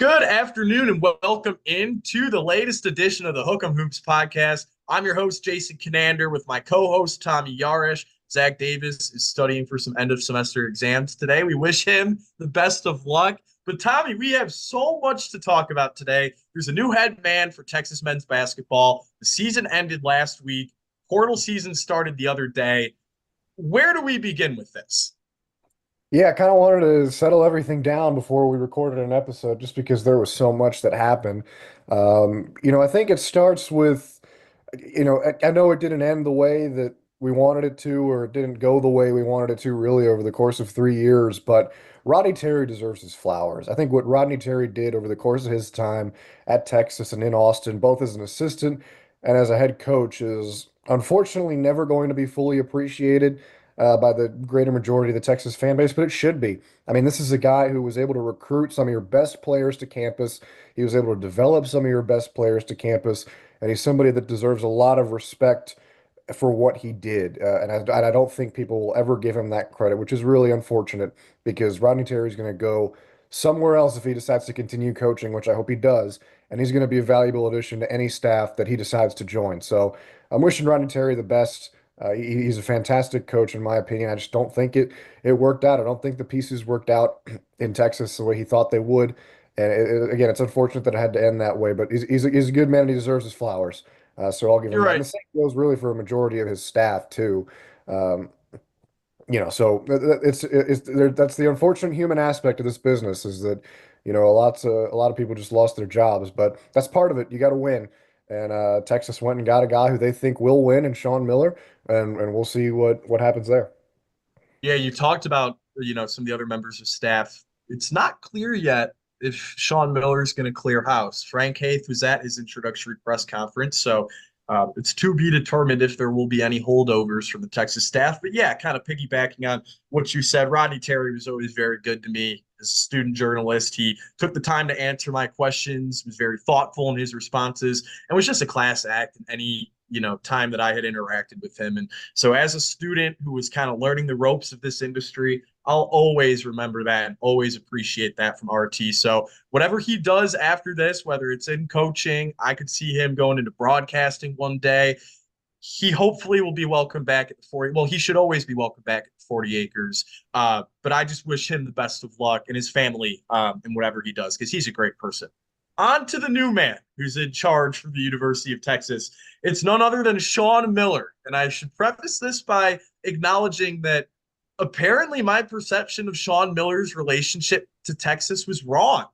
Good afternoon and welcome into the latest edition of the Hook'em Hoops podcast. I'm your host, Jason Conander, with my co-host, Tommy Yarish. Zach Davis is studying for some end-of-semester exams today. We wish him the best of luck. But Tommy, we have so much to talk about today. There's a new head man for Texas men's basketball. The season ended last week. Portal season started the other day. Where do we begin with this? Yeah, I kind of wanted to settle everything down before we recorded an episode just because there was so much that happened. I think it starts with, I know it didn't end the way that we wanted it to, or it didn't go the way we wanted it to really over the course of 3 years, but Rodney Terry deserves his flowers. I think what Rodney Terry did over the course of his time at Texas and in Austin, both as an assistant and as a head coach, is unfortunately never going to be fully appreciated by the greater majority of the Texas fan base, but it should be. I mean, this is a guy who was able to recruit some of your best players to campus. He was able to develop some of your best players to campus, and he's somebody that deserves a lot of respect for what he did. And I don't think people will ever give him that credit, which is really unfortunate because Rodney Terry is going to go somewhere else if he decides to continue coaching, which I hope he does. And he's going to be a valuable addition to any staff that he decides to join. So I'm wishing Rodney Terry the best. He's a fantastic coach, in my opinion. I just don't think it worked out. I don't think the pieces worked out in Texas the way he thought they would. And again, it's unfortunate that it had to end that way. But he's a good man and he deserves his flowers. So I'll give him You're that. And right. the same goes really for a majority of his staff too. Um, so that's the unfortunate human aspect of this business is that a lot of people just lost their jobs, but that's part of it. You got to win. And Texas went and got a guy who they think will win in Sean Miller, and we'll see what happens there. Yeah, you talked about, some of the other members of staff. It's not clear yet if Sean Miller is going to clear house. Frank Haith was at his introductory press conference, so it's to be determined if there will be any holdovers from the Texas staff. But yeah, kind of piggybacking on what you said, Rodney Terry was always very good to me as a student journalist. He took the time to answer my questions, was very thoughtful in his responses, and was just a class act in any time that I had interacted with him. And so, as a student who was kind of learning the ropes of this industry, I'll always remember that and always appreciate that from RT. So, whatever he does after this, whether it's in coaching, I could see him going into broadcasting one day. He hopefully will be welcome back at the 40. Well, he should always be welcome back at the 40 acres. But I just wish him the best of luck and his family in whatever he does because he's a great person. On to the new man who's in charge for the University of Texas. It's none other than Sean Miller. And I should preface this by acknowledging that apparently my perception of Sean Miller's relationship to Texas was wrong.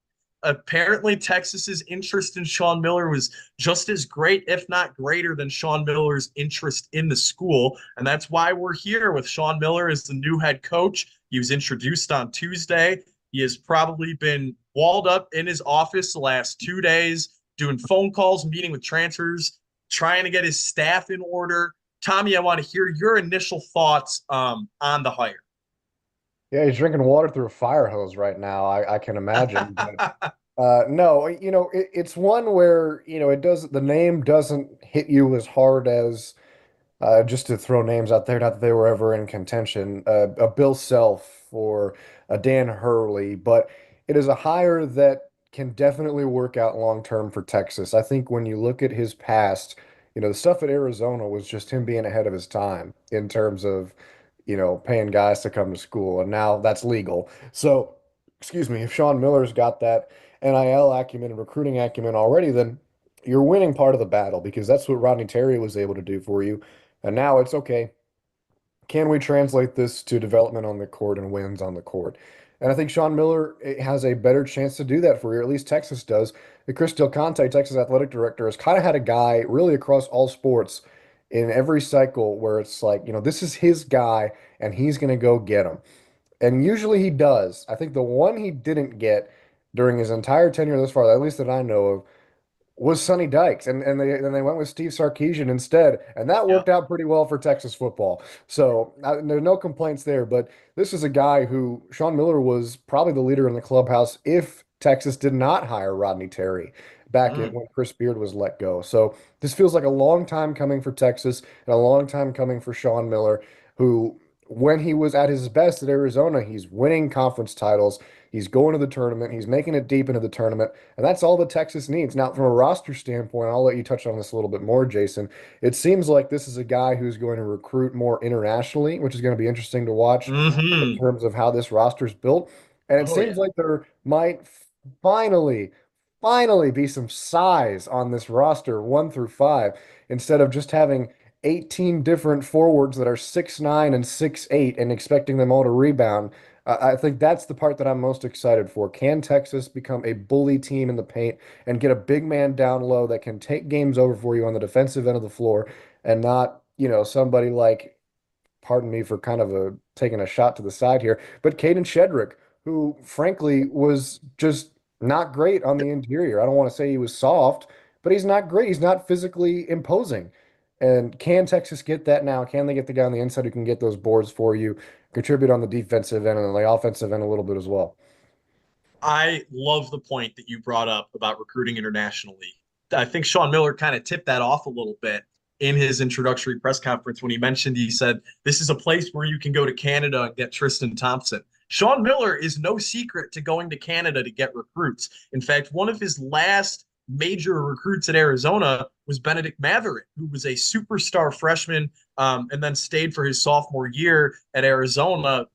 Apparently, Texas's interest in Sean Miller was just as great, if not greater, than Sean Miller's interest in the school. And that's why we're here with Sean Miller as the new head coach. He was introduced on Tuesday. He has probably been walled up in his office the last 2 days, doing phone calls, meeting with transfers, trying to get his staff in order. Tommy, I want to hear your initial thoughts on the hire. Yeah, he's drinking water through a fire hose right now. I can imagine. But no, it's one where the name doesn't hit you as hard as just to throw names out there, not that they were ever in contention, a Bill Self or a Dan Hurley, but it is a hire that can definitely work out long term for Texas. I think when you look at his past, the stuff at Arizona was just him being ahead of his time in terms of, paying guys to come to school, and now that's legal. So, excuse me, if Sean Miller's got that NIL acumen and recruiting acumen already, then you're winning part of the battle because that's what Rodney Terry was able to do for you. And now it's okay. Can we translate this to development on the court and wins on the court? And I think Sean Miller has a better chance to do that for you, or at least Texas does. Chris Del Conte, Texas athletic director, has kind of had a guy really across all sports in every cycle where it's like, this is his guy and he's going to go get him. And usually he does. I think the one he didn't get during his entire tenure thus far, at least that I know of, was Sonny Dykes, and they went with Steve Sarkisian instead, and that Yeah. worked out pretty well for Texas football. So there are no complaints there. But this is a guy who Sean Miller was probably the leader in the clubhouse if Texas did not hire Rodney Terry when Chris Beard was let go. So this feels like a long time coming for Texas and a long time coming for Sean Miller, who when he was at his best at Arizona, he's winning conference titles. He's going to the tournament. He's making it deep into the tournament. And that's all that Texas needs. Now, from a roster standpoint, I'll let you touch on this a little bit more, Jason. It seems like this is a guy who's going to recruit more internationally, which is going to be interesting to watch in Hmm. terms of how this roster is built. And it Oh seems yeah. like there might finally, finally be some size on this roster, 1 through 5, instead of just having 18 different forwards that are 6'9" and 6'8" and expecting them all to rebound. I think that's the part that I'm most excited for. Can Texas become a bully team in the paint and get a big man down low that can take games over for you on the defensive end of the floor and not, somebody like, pardon me for kind of taking a shot to the side here, but Caden Shedrick, who frankly was just not great on the interior. I don't want to say he was soft, but he's not great. He's not physically imposing. And can Texas get that now? Can they get the guy on the inside who can get those boards for you, contribute on the defensive end and on the offensive end a little bit as well? I love the point that you brought up about recruiting internationally. I think Sean Miller kind of tipped that off a little bit in his introductory press conference when he said, this is a place where you can go to Canada and get Tristan Thompson. Sean Miller is no secret to going to Canada to get recruits. In fact, one of his last major recruits at Arizona was Benedict Mathurin, who was a superstar freshman and then stayed for his sophomore year at Arizona.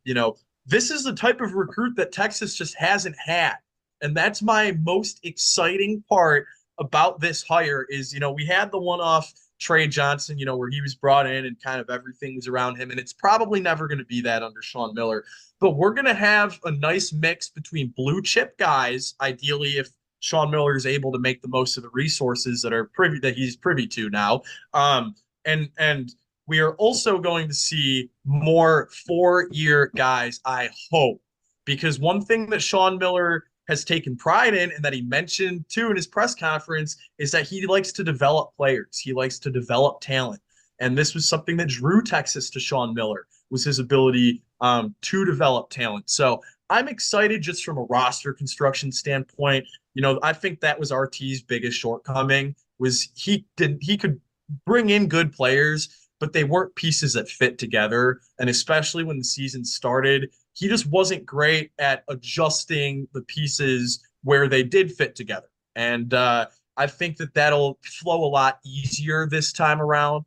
This is the type of recruit that Texas just hasn't had. And that's my most exciting part about this hire is, we had the one-off Trey Johnson, where he was brought in and kind of everything was around him. And it's probably never going to be that under Sean Miller. But we're going to have a nice mix between blue chip guys, ideally if Sean Miller is able to make the most of the resources that he's privy to now. And we are also going to see more 4-year guys, I hope, because one thing that Sean Miller has taken pride in and that he mentioned too in his press conference is that he likes to develop players. He likes to develop talent. And this was something that drew Texas to Sean Miller was his ability to develop talent. So I'm excited just from a roster construction standpoint. I think that was RT's biggest shortcoming was he could bring in good players, but they weren't pieces that fit together. And especially when the season started, he just wasn't great at adjusting the pieces where they did fit together. And I think that that'll flow a lot easier this time around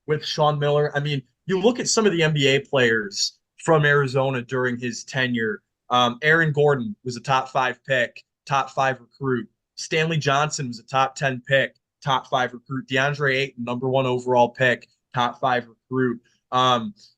with Sean Miller. I mean, you look at some of the NBA players from Arizona during his tenure. Aaron Gordon was a top 5 pick, top 5 recruit. Stanley Johnson was a top 10 pick, top 5 recruit. DeAndre Ayton, number 1 overall pick, top 5 recruit.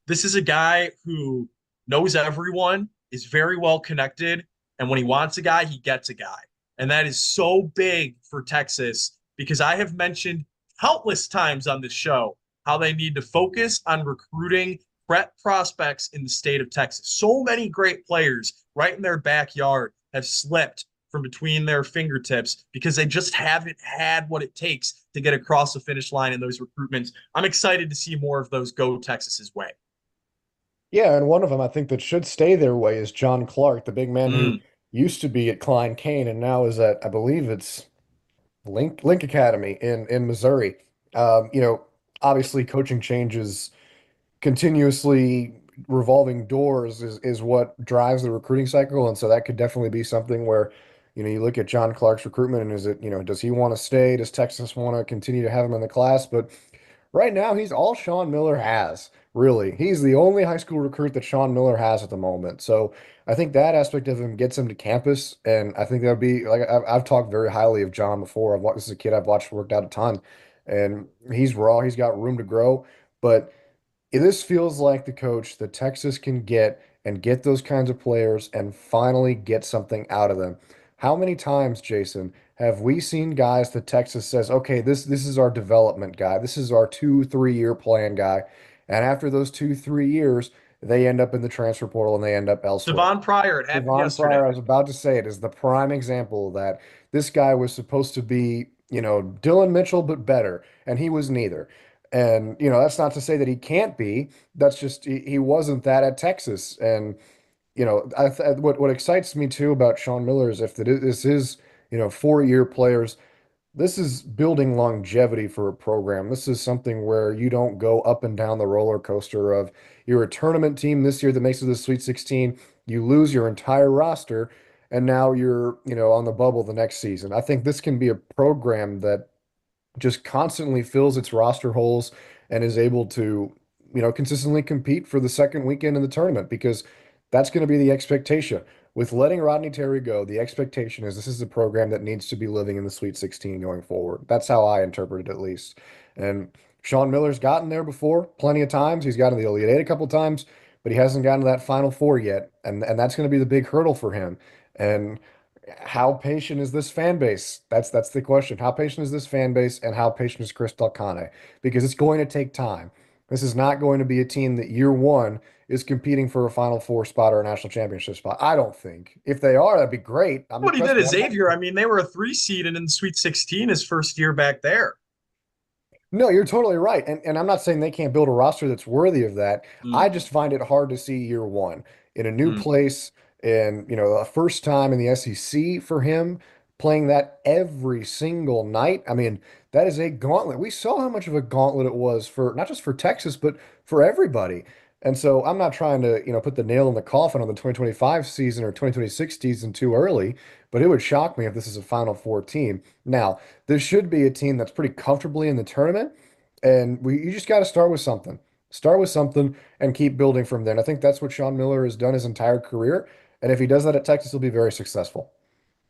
This is a guy who knows everyone, is very well connected, and when he wants a guy, he gets a guy. And that is so big for Texas because I have mentioned countless times on this show how they need to focus on recruiting prep prospects in the state of Texas. So many great players right in their backyard have slipped from between their fingertips because they just haven't had what it takes to get across the finish line in those recruitments. I'm excited to see more of those go Texas's way. Yeah, and one of them I think that should stay their way is John Clark, the big man who Mm. used to be at Klein Kane and now is at, I believe it's Link Academy in Missouri. Obviously coaching changes continuously revolving doors is what drives the recruiting cycle. And so that could definitely be something where, you look at John Clark's recruitment and is it, does he want to stay? Does Texas want to continue to have him in the class? But right now, he's all Sean Miller has, really. He's the only high school recruit that Sean Miller has at the moment. So I think that aspect of him gets him to campus. And I think that would be like I've talked very highly of John before. This is a kid I've watched worked out a ton. And he's raw, he's got room to grow. But this feels like the coach that Texas can get those kinds of players and finally get something out of them. How many times, Jason, have we seen guys that Texas says, okay, this is our development guy. This is our 2, 3 year plan guy. And after those 2, 3 years, they end up in the transfer portal and they end up elsewhere. Devon Pryor, it happened Devon yesterday. Pryor, I was about to say it, is the prime example of that. This guy was supposed to be, Dylan Mitchell, but better, and he was neither. And, that's not to say that he can't be. That's just he wasn't that at Texas. And, what excites me too about Sean Miller is if this is, 4 year players, this is building longevity for a program. This is something where you don't go up and down the roller coaster of you're a tournament team this year that makes it to the Sweet 16. You lose your entire roster, and now you're, on the bubble the next season. I think this can be a program that just constantly fills its roster holes and is able to, consistently compete for the second weekend in the tournament because that's going to be the expectation. With letting Rodney Terry go, the expectation is this is a program that needs to be living in the Sweet 16 going forward. That's how I interpret it, at least. And Sean Miller's gotten there before plenty of times. He's gotten to the Elite Eight a couple times, but he hasn't gotten to that Final Four yet. And that's going to be the big hurdle for him. And how patient is this fan base? That's the question. How patient is this fan base, and how patient is Chris Del Conte? Because it's going to take time. This is not going to be a team that year one is competing for a Final Four spot or a national championship spot. I don't think. If they are, that'd be great. I'm What he impressed did at with that. Xavier, I mean, they were a 3 seed and in the Sweet 16 his first year back there. No, you're totally right. And I'm not saying they can't build a roster that's worthy of that. I Mm, just find it hard to see year one in a new mm. place and, a first time in the SEC for him playing that every single night. I mean, that is a gauntlet. We saw how much of a gauntlet it was for not just for Texas, but for everybody. And so I'm not trying to, put the nail in the coffin on the 2025 season or 2026 season too early, but it would shock me if this is a Final Four team. Now, this should be a team that's pretty comfortably in the tournament, and you just got to start with something. Start with something and keep building from there. And I think that's what Sean Miller has done his entire career. And if he does that at Texas, he'll be very successful.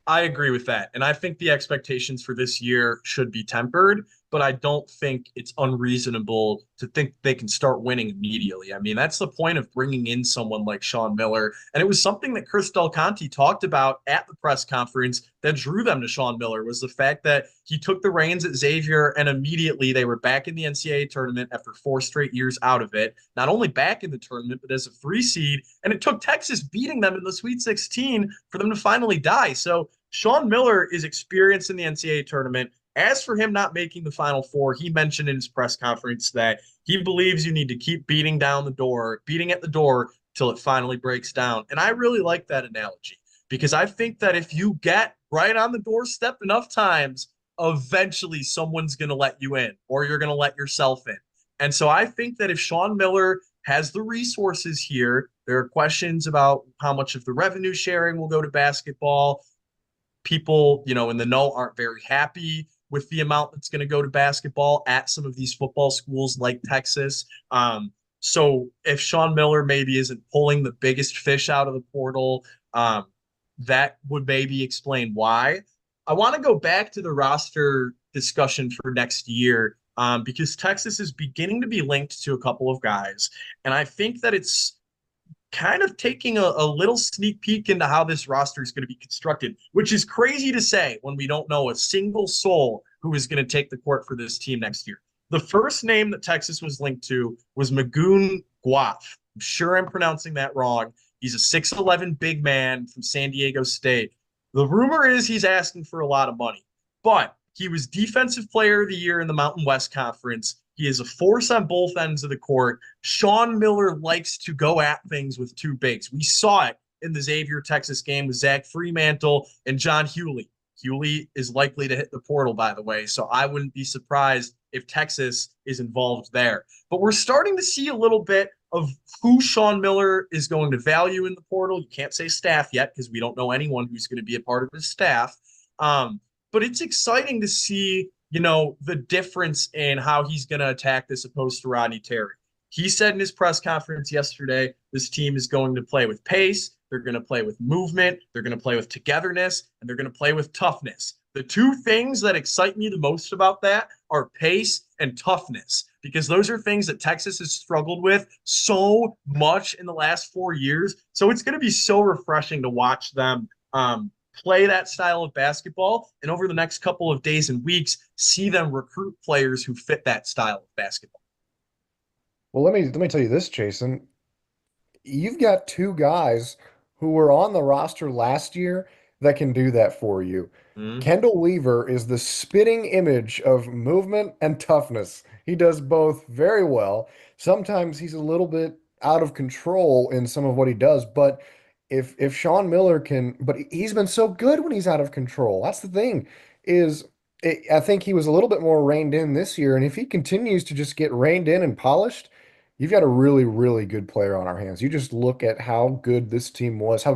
I agree with that. And I think the expectations for this year should be tempered, but I don't think it's unreasonable to think they can start winning immediately. I mean, that's the point of bringing in someone like Sean Miller. And it was something that Chris Del Conte talked about at the press conference that drew them to Sean Miller was the fact that he took the reins at Xavier and immediately they were back in the NCAA tournament after 4 straight years out of it. Not only back in the tournament, but as a 3 seed. And it took Texas beating them in the Sweet 16 for them to finally die. So Sean Miller is experienced in the NCAA tournament. As for him not making the Final Four, he mentioned in his press conference that he believes you need to keep beating down the door, beating at the door till it finally breaks down. And I really like that analogy because I think that if you get right on the doorstep enough times, eventually someone's going to let you in or you're going to let yourself in. And so I think that if Sean Miller has the resources here, there are questions about how much of the revenue sharing will go to basketball. People, in the know aren't very happy with the amount that's going to go to basketball at some of these football schools like Texas. So if Sean Miller maybe isn't pulling the biggest fish out of the portal, that would maybe explain why. I want to go back to the roster discussion for next year because Texas is beginning to be linked to a couple of guys. And I think that it's kind of taking a little sneak peek into how this roster is going to be constructed, which is crazy to say when we don't know a single soul who is going to take the court for this team next year. The first name that Texas was linked to was Magoon Guaf. I'm sure I'm pronouncing that wrong. He's a 6'11 big man from San Diego State. The rumor is he's asking for a lot of money, but he was Defensive Player of the Year in the Mountain West Conference. He is a force on both ends of the court. Sean Miller likes to go at things with two bigs. We saw it in the Xavier Texas game with Zach Freemantle and John Hewley. Hewley is likely to hit the portal, by the way, so I wouldn't be surprised if Texas is involved there. But we're starting to see a little bit of who Sean Miller is going to value in the portal. You can't say staff yet because we don't know anyone who's going to be a part of his staff. But it's exciting to see the difference in how he's going to attack this opposed to Rodney Terry. He said in his press conference yesterday, this team is going to play with pace. They're going to play with movement. They're going to play with togetherness, and they're going to play with toughness. The two things that excite me the most about that are pace and toughness, because those are things that Texas has struggled with so much in the last 4 years. So it's going to be so refreshing to watch them play that style of basketball, and over the next couple of days and weeks, see them recruit players who fit that style of basketball. Well, let me tell you this, Jason. You've got two guys who were on the roster last year that can do that for you. Mm-hmm. Kendall Weaver is the spitting image of movement and toughness. He does both very well. Sometimes he's a little bit out of control in some of what he does, but if Sean Miller can, but he's been so good when he's out of control. That's the thing, is I think he was a little bit more reined in this year, and if he continues to just get reined in and polished, you've got a really, really good player on our hands. You just look at how good this team was, how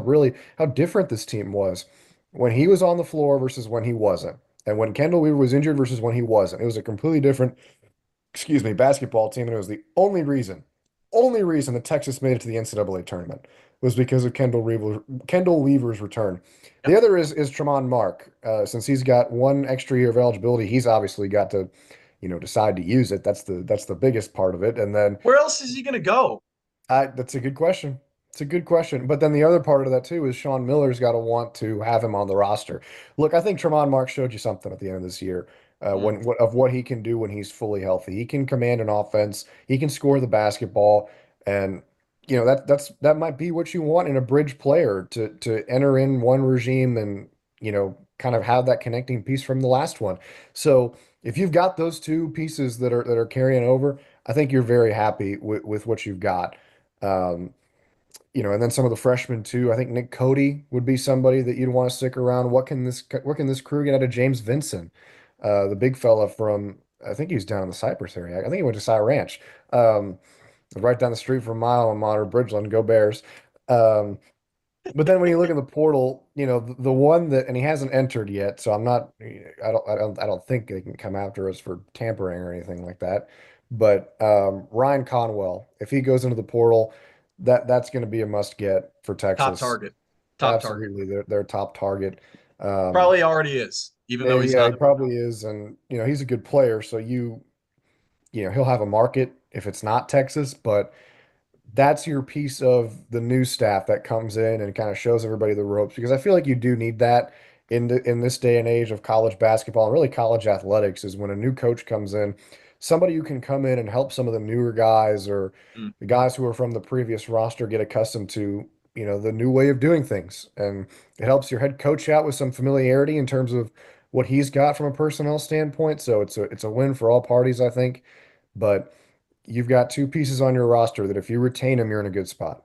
different this team was when he was on the floor versus when he wasn't. And when Kendall Weaver was injured versus when he wasn't. It was a completely different, excuse me, basketball team. And it was the only reason that Texas made it to the NCAA tournament was because of Kendall Weaver's return. The other is Tremont Mark. Since he's got one extra year of eligibility, he's obviously got to, decide to use it. That's the biggest part of it. And then Where else is he going to go? that's a good question. It's a good question. But then the other part of that too is Sean Miller's got to want to have him on the roster. Look, I think Tremont Mark showed you something at the end of this year, Mm. of what he can do when he's fully healthy. He can command an offense. He can score the basketball, and that might be what you want in a bridge player to enter in one regime and kind of have that connecting piece from the last one. So if you've got those two pieces that are carrying over, I think you're very happy with what you've got. Um, and then some of the freshmen too. I think Nick Cody would be somebody that you'd want to stick around. What can this crew get out of James Vinson, the big fella from I think he's down in the Cypress area. I think he went to Cy Ranch, um, right down the street from my alma mater, Bridgeland. Go Bears. Um, but then when you look at the portal, the one that and he hasn't entered yet, so I don't think they can come after us for tampering or anything like that. But Ryan Conwell, if he goes into the portal, that's going to be a must get for Top Texas. target. Top target. Absolutely, their top target. Um, Probably already is, even though he's yeah, not he a big probably is, and he's a good player, so he'll have a market if it's not Texas, but that's your piece of the new staff that comes in and kind of shows everybody the ropes because I feel like you do need that in this day and age of college basketball and really college athletics is when a new coach comes in, somebody who can come in and help some of the newer guys or Mm. the guys who are from the previous roster get accustomed to, the new way of doing things. And it helps your head coach out with some familiarity in terms of what he's got from a personnel standpoint. So it's a win for all parties, I think. But you've got two pieces on your roster that if you retain them, you're in a good spot.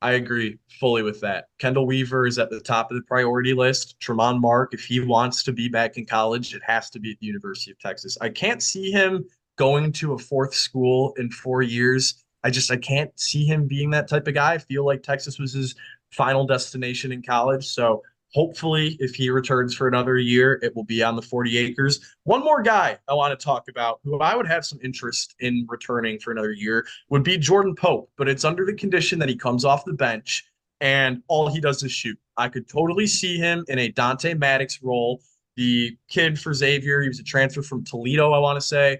I agree fully with that. Kendall Weaver is at the top of the priority list. Tremont Mark, if he wants to be back in college, it has to be at the University of Texas. I can't see him going to a fourth school in 4 years. I can't see him being that type of guy. I feel like Texas was his final destination in college. So hopefully, if he returns for another year, it will be on the 40 acres. One more guy I want to talk about who I would have some interest in returning for another year would be Jordan Pope, but it's under the condition that he comes off the bench and all he does is shoot. I could totally see him in a Dante Maddox role. The kid for Xavier, he was a transfer from Toledo, I want to say.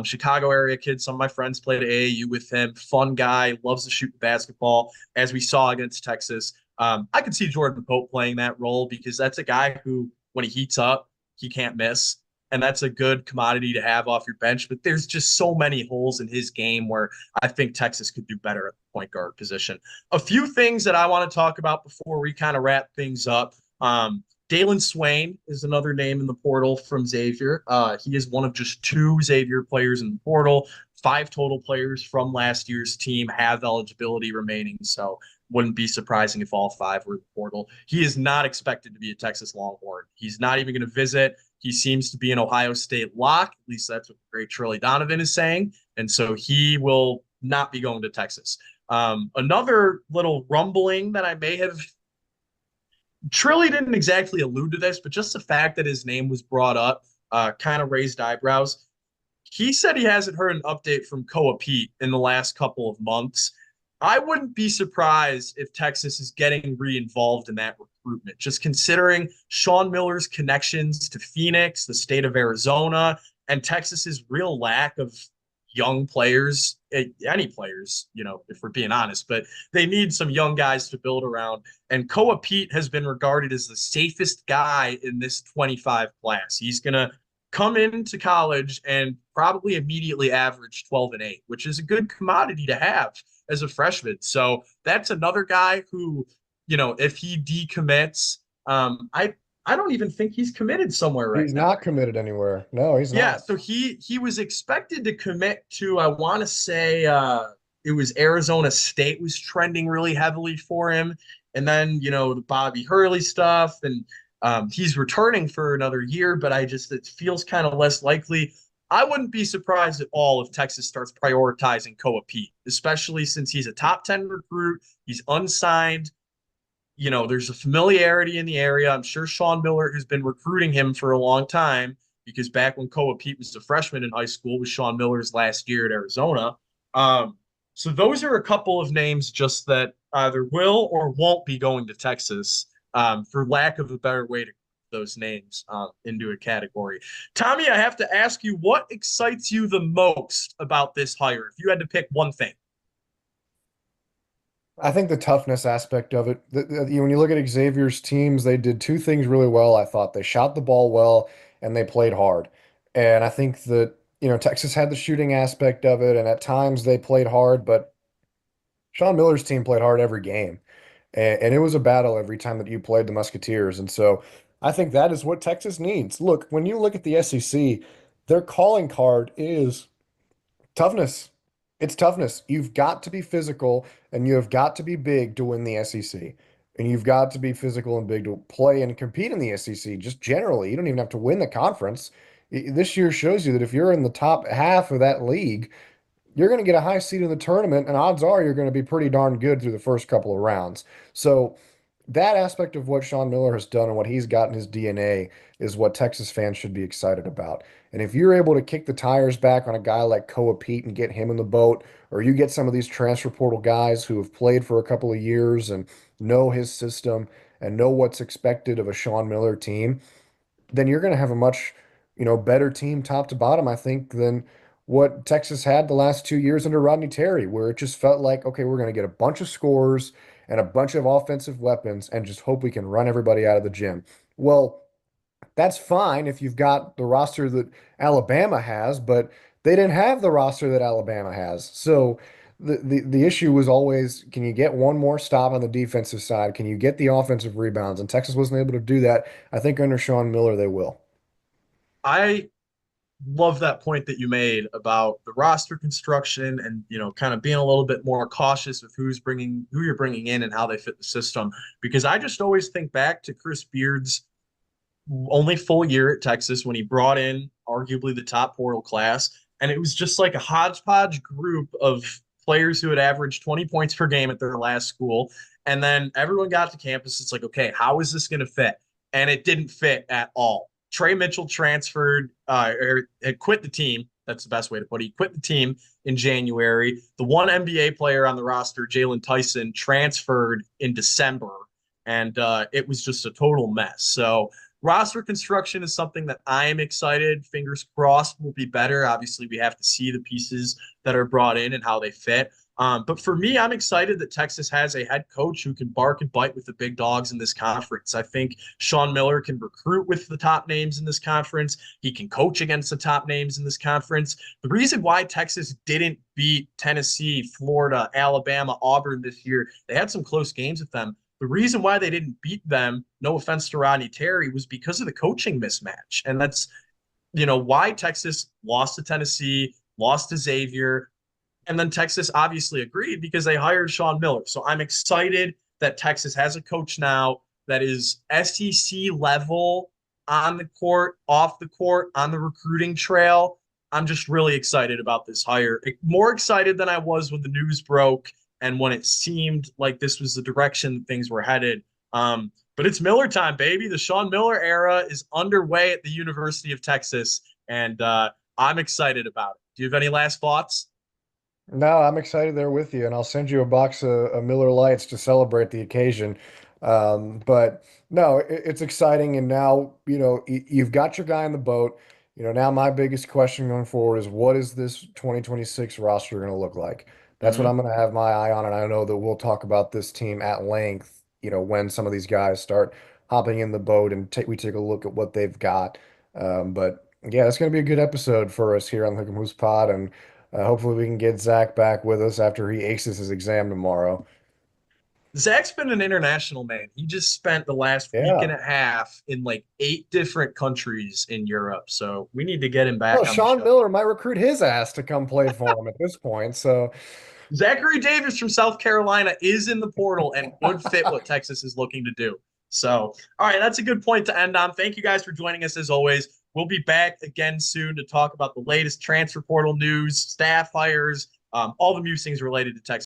Chicago area kid. Some of my friends played at AAU with him. Fun guy, loves to shoot the basketball, as we saw against Texas. I could see Jordan Pope playing that role because that's a guy who, when he heats up, he can't miss. And that's a good commodity to have off your bench. But there's just so many holes in his game where I think Texas could do better at the point guard position. A few things that I want to talk about before we kind of wrap things up. Dalen Swain is another name in the portal from Xavier. He is one of just two Xavier players in the portal. Five total players from last year's team have eligibility remaining. So wouldn't be surprising if all five were in the portal. He is not expected to be a Texas Longhorn. He's not even going to visit. He seems to be an Ohio State lock. At least that's what the great Trilly Donovan is saying. And so he will not be going to Texas. Another little rumbling that I may have Trilly didn't exactly allude to this, but just the fact that his name was brought up kind of raised eyebrows. He said he hasn't heard an update from Koa Pete in the last couple of months. I wouldn't be surprised if Texas is getting re-involved in that recruitment, just considering Sean Miller's connections to Phoenix, the state of Arizona, and Texas's real lack of young players, any players, if we're being honest, but they need some young guys to build around. And Koa Pete has been regarded as the safest guy in this 25 class. He's going to come into college and probably immediately average 12 and 8, which is a good commodity to have as a freshman. So that's another guy who, if he decommits, I don't even think he's committed somewhere right He's now. not committed anywhere. No, he's Yeah, not. so he was expected to commit to, I want to say it was Arizona State was trending really heavily for him. And then, the Bobby Hurley stuff, and he's returning for another year, but it feels kind of less likely. I wouldn't be surprised at all if Texas starts prioritizing Koa Pete, especially since he's a top 10 recruit. He's unsigned. There's a familiarity in the area. I'm sure Sean Miller has been recruiting him for a long time because back when Koa Pete was a freshman in high school was Sean Miller's last year at Arizona. Um, so those are a couple of names just that either will or won't be going to Texas, for lack of a better way to group those names into a category. Tommy, I have to ask you, what excites you the most about this hire? If you had to pick one thing. I think the toughness aspect of it, when you look at Xavier's teams, they did two things really well. I thought they shot the ball well and they played hard. And I think that, Texas had the shooting aspect of it, and at times they played hard, but Sean Miller's team played hard every game. And it was a battle every time that you played the Musketeers. And so I think that is what Texas needs. Look, when you look at the SEC, their calling card is toughness. It's toughness. You've got to be physical and you have got to be big to win the SEC. And you've got to be physical and big to play and compete in the SEC, just generally. You don't even have to win the conference. This year shows you that if you're in the top half of that league, you're going to get a high seed in the tournament, and odds are you're going to be pretty darn good through the first couple of rounds. So that aspect of what Sean Miller has done and what he's got in his DNA is what Texas fans should be excited about. And if you're able to kick the tires back on a guy like Koa Pete and get him in the boat, or you get some of these transfer portal guys who have played for a couple of years and know his system and know what's expected of a Sean Miller team, then you're going to have a much, better team top to bottom, I think, than what Texas had the last 2 years under Rodney Terry, where it just felt like, okay, we're going to get a bunch of scores and a bunch of offensive weapons and just hope we can run everybody out of the gym. Well, that's fine if you've got the roster that Alabama has, but they didn't have the roster that Alabama has. So the issue was always, can you get one more stop on the defensive side? Can you get the offensive rebounds? And Texas wasn't able to do that. I think under Sean Miller, they will. I love that point that you made about the roster construction and kind of being a little bit more cautious with who you're bringing in and how they fit the system, because I just always think back to Chris Beard's only full year at Texas when he brought in arguably the top portal class, and it was just like a hodgepodge group of players who had averaged 20 points per game at their last school, and then everyone got to campus. It's like, okay, how is this going to fit? And it didn't fit at all. Trey Mitchell transferred or had quit the team. That's the best way to put it. He quit the team in January. The one NBA player on the roster, Jalen Tyson, transferred in December, and it was just a total mess. So roster construction is something that I am excited. Fingers crossed will be better. Obviously, we have to see the pieces that are brought in and how they fit. But for me, I'm excited that Texas has a head coach who can bark and bite with the big dogs in this conference. I think Sean Miller can recruit with the top names in this conference. He can coach against the top names in this conference. The reason why Texas didn't beat Tennessee, Florida, Alabama, Auburn this year, they had some close games with them. The reason why they didn't beat them, no offense to Rodney Terry, was because of the coaching mismatch. And that's, why Texas lost to Tennessee, lost to Xavier, and then Texas obviously agreed because they hired Sean Miller. So I'm excited that Texas has a coach now that is SEC level on the court, off the court, on the recruiting trail. I'm just really excited about this hire. More excited than I was when the news broke and when it seemed like this was the direction things were headed. But it's Miller time, baby. The Sean Miller era is underway at the University of Texas, and I'm excited about it. Do you have any last thoughts? No, I'm excited there with you, and I'll send you a box of Miller Lights to celebrate the occasion. But no, it's exciting, and now you've got your guy in the boat. Now my biggest question going forward is what is this 2026 roster going to look like? That's what Mm-hmm. I'm going to have my eye on, and I know that we'll talk about this team at length. When some of these guys start hopping in the boat and we take a look at what they've got. But yeah, it's going to be a good episode for us here on the Hook 'em Hoops Pod, and hopefully we can get Zach back with us after he aces his exam tomorrow. Zach's been an international man. He just spent the last week and Yeah. a half in like 8 different countries in Europe. So we need to get him Well, back on the Sean show. Miller might recruit his ass to come play for him at this point. So, Zachary Davis from South Carolina is in the portal and would fit what Texas is looking to do. So, all right, that's a good point to end on. Thank you guys for joining us as always. we'll be back again soon to talk about the latest transfer portal news, staff hires, all the musings related to Texas